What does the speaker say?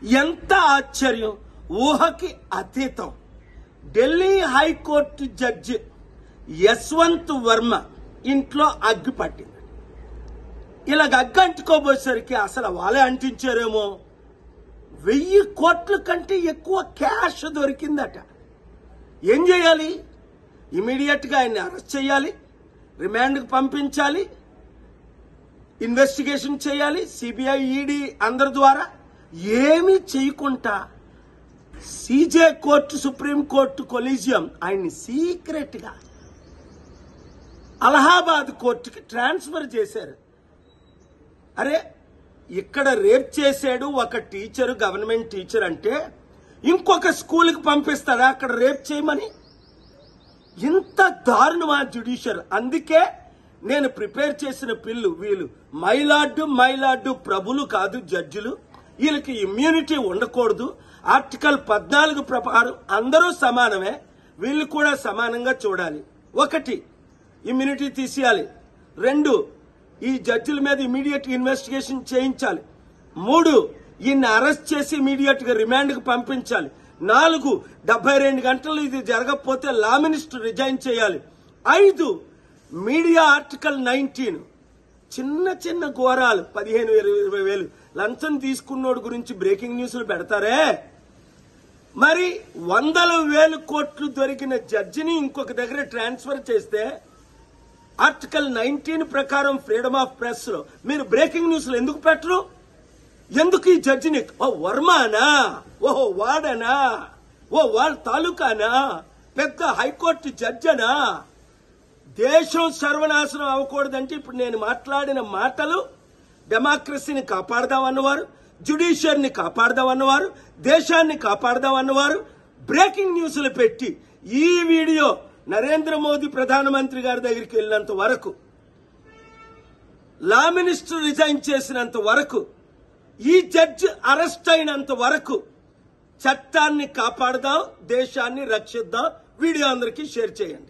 ఎంత ఆశ్చర్యం, ఊహకి అతీతం. ఢిల్లీ హైకోర్టు జడ్జి యశ్వంత్ వర్మ ఇంట్లో అగ్గి పట్టింది. ఇలాగ అగ్గి అంటుకోబోయేసరికి అసలు వాళ్ళే అంటించారేమో 1000 కోట్ల కంటే ఎక్కువ క్యాష్ దొరికిందట. ఏం చేయాలి? ఇమీడియట్ గా ఆయన్ని అరెస్ట్ చేయాలి, రిమాండ్కి పంపించాలి, ఇన్వెస్టిగేషన్ చేయాలి, సిబిఐ, ఈడీ అందరి ద్వారా. ఏమీ చేయకుండా సిజే కోర్టు, సుప్రీంకోర్టు కొలీజియం ఆయన్ని సీక్రెట్ గా అలహాబాద్ కోర్టుకి ట్రాన్స్ఫర్ చేశారు. అరే, ఇక్కడ రేప్ చేశాడు ఒక టీచరు, గవర్నమెంట్ టీచర్ అంటే ఇంకొక స్కూల్కి పంపిస్తాడా అక్కడ రేప్ చేయమని? ఇంత దారుణమా జ్యుడిషియర్? అందుకే నేను ప్రిపేర్ చేసిన పిల్లు వీళ్ళు మైలార్డు ప్రభులు కాదు, జడ్జిలు. వీళ్ళకి ఇమ్యూనిటీ ఉండకూడదు. ఆర్టికల్ 14 ప్రకారం అందరూ సమానమే, వీళ్ళు కూడా సమానంగా చూడాలి. 1, ఇమ్యూనిటీ తీసేయాలి. 2, ఈ జడ్జిల మీద ఇమీడియట్ ఇన్వెస్టిగేషన్ చేయించాలి. 3, ఈయన్ని అరెస్ట్ చేసి ఇమీడియట్ గా రిమాండ్ కు పంపించాలి. 4, 72 గంటలు ఇది జరగకపోతే లా మినిస్టర్ రిజైన్ చేయాలి. 5, మీడియా ఆర్టికల్ 19 చిన్న చిన్న ఘోరాలు 15,000-20,000 లంచం తీసుకున్నోడు గురించి బ్రేకింగ్ న్యూస్లు పెడతారే. మరి 100,000 కోట్లు దొరికిన జడ్జిని ఇంకొక దగ్గర ట్రాన్స్ఫర్ చేస్తే ఆర్టికల్ 19 ప్రకారం ఫ్రీడమ్ ఆఫ్ ప్రెస్ లో మీరు బ్రేకింగ్ న్యూస్లు ఎందుకు పెట్టరు? ఎందుకు ఈ జడ్జిని వర్మానా, ఓహో వాడనా, వాళ్ళ తాలూకానా, పెద్ద హైకోర్టు జడ్జనా? దేశం సర్వనాశనం అవ్వకూడదంటే ఇప్పుడు నేను మాట్లాడిన మాటలు డెమోక్రసీని కాపాడదామన్నవారు, జ్యుడిషియర్ని కాపాడదామన్నవారు, దేశాన్ని కాపాడదామన్నవారు బ్రేకింగ్ న్యూస్లు పెట్టి ఈ వీడియో నరేంద్ర మోదీ ప్రధానమంత్రి గారి దగ్గరికి వెళ్ళినంత వరకు, లా మినిస్టర్ రిజైన్ చేసినంత వరకు, ఈ జడ్జి అరెస్ట్ అయినంత వరకు చట్టాన్ని కాపాడదాం, దేశాన్ని రక్షిద్దాం. వీడియో అందరికీ షేర్ చేయండి.